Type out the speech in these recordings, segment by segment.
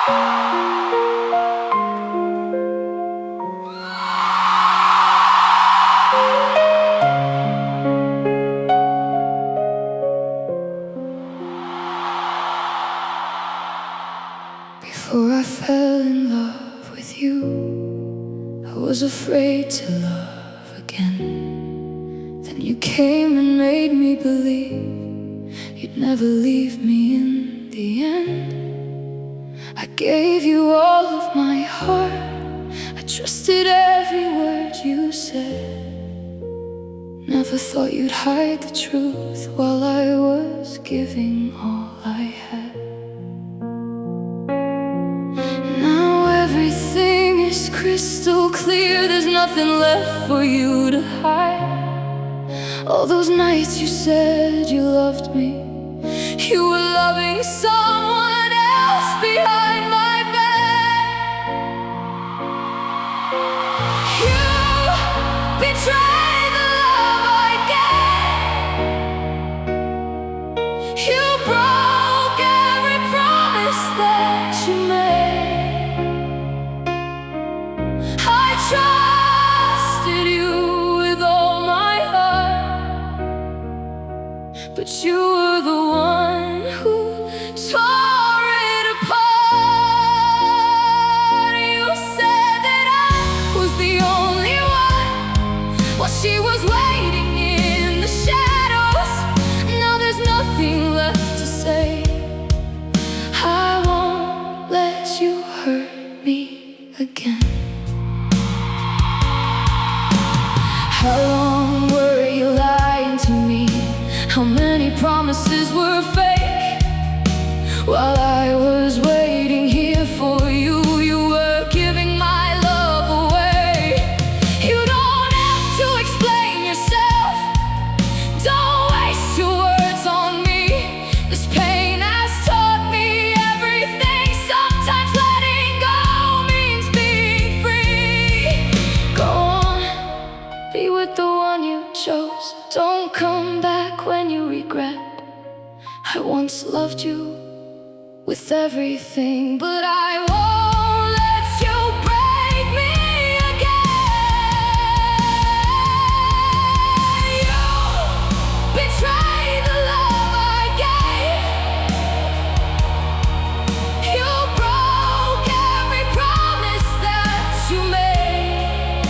Before I fell in love with you, I was afraid to love again. Then you came and made me believe you'd never leave me in the end. I gave you all of my heart, I trusted every word you said. Never thought you'd hide the truth while I was giving all I had. Everything is crystal clear, there's nothing left for you to hide. All those nights you said you loved me, you were loving someone else behind my back. You betrayed the love I gave. You broke every promise that you made. Trusted you with all my heart, but you were the one who tore it apart. You said that I was the only one, while she was waiting in the shadows. Now there's nothing left to say. I won't let you hurt me again. How long were you lying to me? How many promises were fake? While I was waiting here for you, you were giving my love away. You don't have to explain yourself, don't waste your words on me. This pain has taught me everything. Sometimes letting go means being free. Go on, be with the one you chose. Don't come back when you regret. I once loved you with everything, but I won't let you break me again. You betrayed the love I gave. You broke every promise that you made.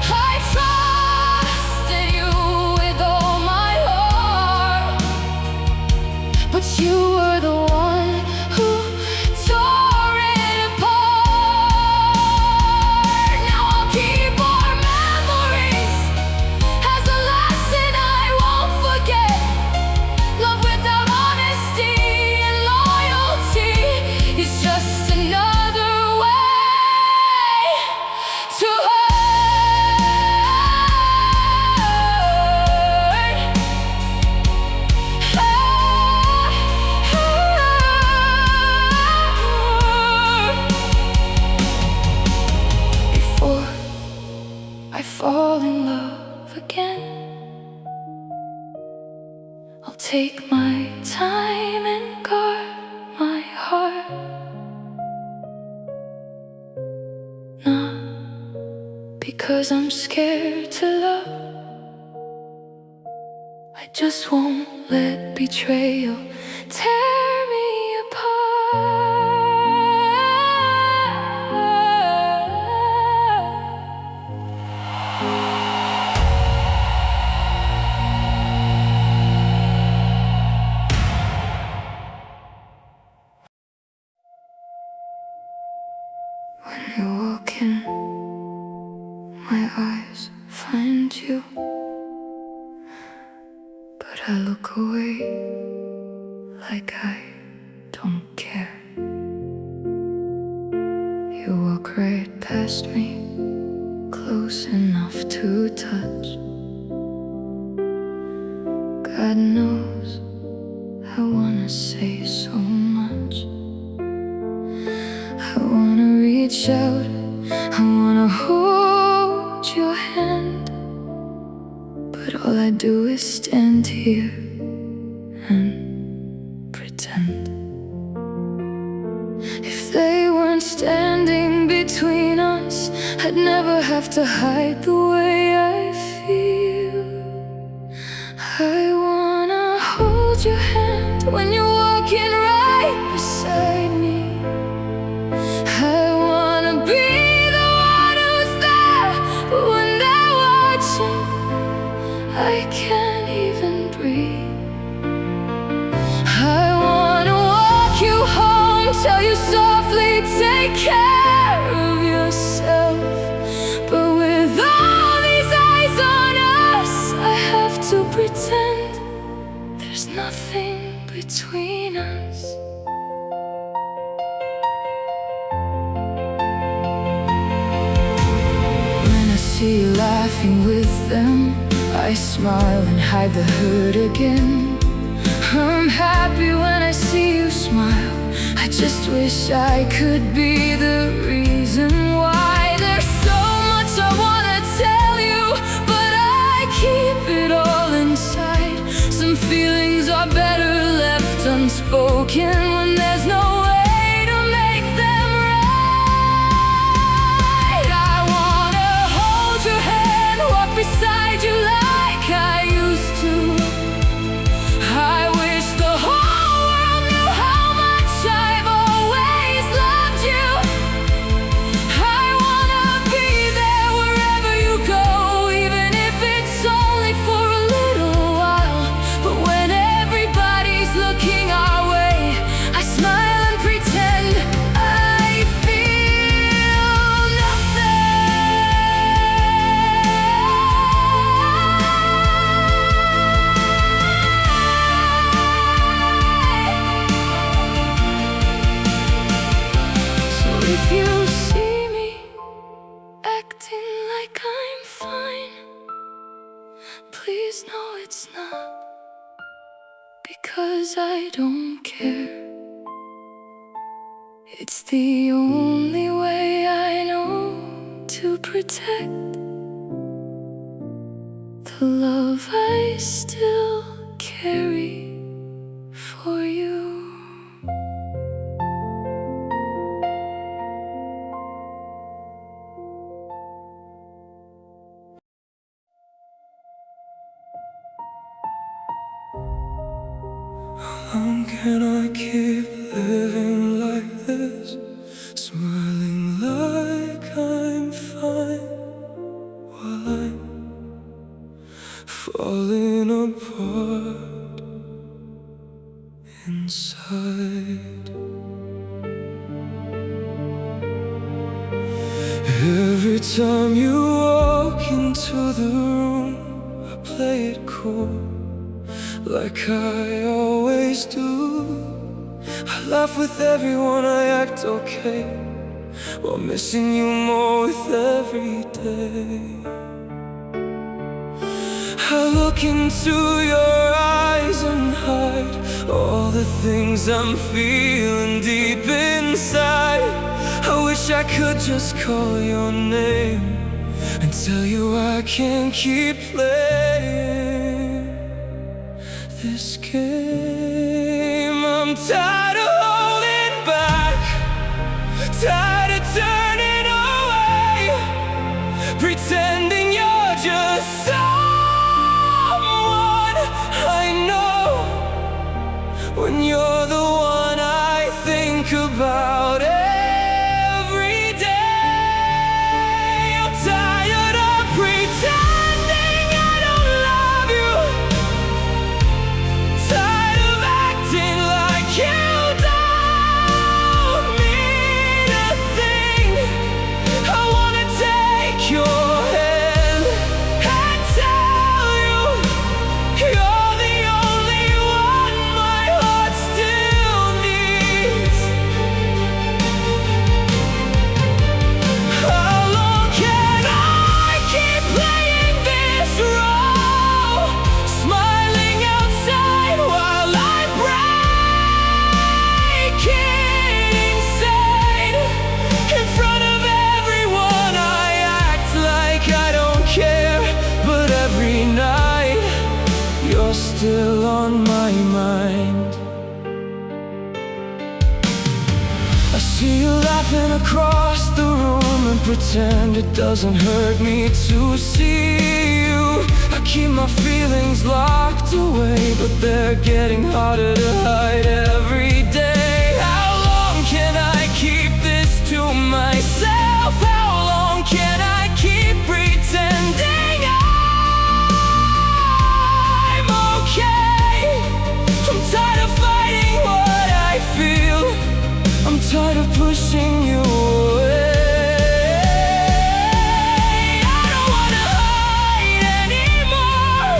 I trusted you with all my heart, but you were the one who tore it apart. Now I'll keep our memories as a lesson I won't forget. Love without honesty and loyalty is just another way to before I fall in love again, I'll take my time and guard my heart. Not because I'm scared to love, I just won't let betrayal tear me apart. When you walk in, my eyes find you, but I look away like I don't care. You walk right past me, close enough to touch. God knows I wanna say so much. I wanna reach out, I wanna hold your hand, but all I do is stand here and pretend. standing between us, I'd never have to hide the way I feel. I wanna hold your hand when you're walking right beside me. I wanna be the one who's there, but when they're watching, I can't even breathe. I wanna walk you home, tell you softly, take care of yourself. But with all these eyes on us, I have to pretend there's nothing between us. When I see you laughing with them, I smile and hide the hurt again. I'm happy when I see you smile. I just wish I could be the reason why. There's so much I wanna tell you, but I keep it all inside. Some feelings are better left unspoken when there's no way to make them right. I wanna hold your hand, walk beside you like I used to. I wish the whole world knew how much I've always loved you. I wanna be there wherever you go, even if it's only for a little while. But when everybody's looking our way, I smile and pretend I feel nothing. So if you see me acting like I'm fine, please know it's not because I don't care. It's the only way I know to protect the love I still carry for you. How long can I keep living like this, smiling like I'm fine, while I'm falling apart inside? Every time you walk into the room, I play it cool, like I always do. I laugh with everyone, I act okay, while missing you more with every day. I look into your eyes and hide all the things I'm feeling deep inside. I wish I could just call your name and tell you I can't keep playing this game. I'm tired of holding back, tired of turning away, pretending you're just someone I know, when you're the one I think about every day. I'm tired of pretending I don't love you, tired of acting like you See you laughing across the room and pretend it doesn't hurt me to see you. I keep my feelings locked away, but they're getting harder to hide every day. How long can I keep this to myself? How long can I keep pretending I'm okay? I'm tired of fighting what I feel. I'm tired of pushing you away. I don't wanna hide anymore.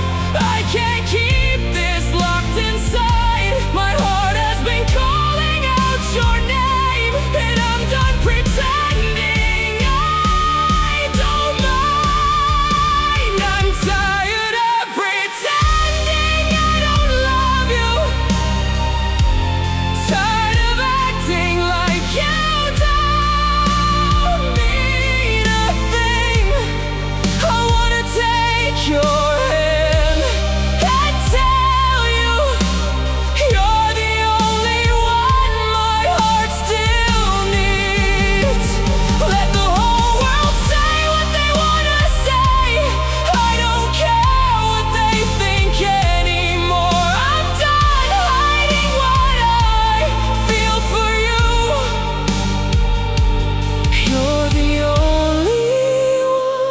I can't keep this locked inside. My heart has been calling out your name, and I'm done pretending I don't mind. I'm tired of pretending I don't love you. Tired of acting like you don't mean a thing. I wanna take your hand and tell you you're the only one my heart still needs. Let the whole world say what they wanna say. I don't care what they think anymore. I'm done hiding what I feel for you. You're the only one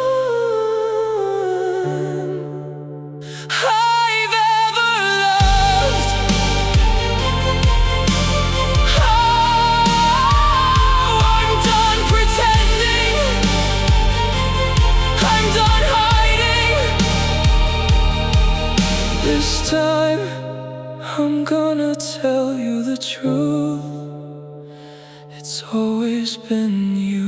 I've ever loved. Oh, I'm done pretending. I'm done hiding. This time I'm gonna tell you the truth. It's always been you.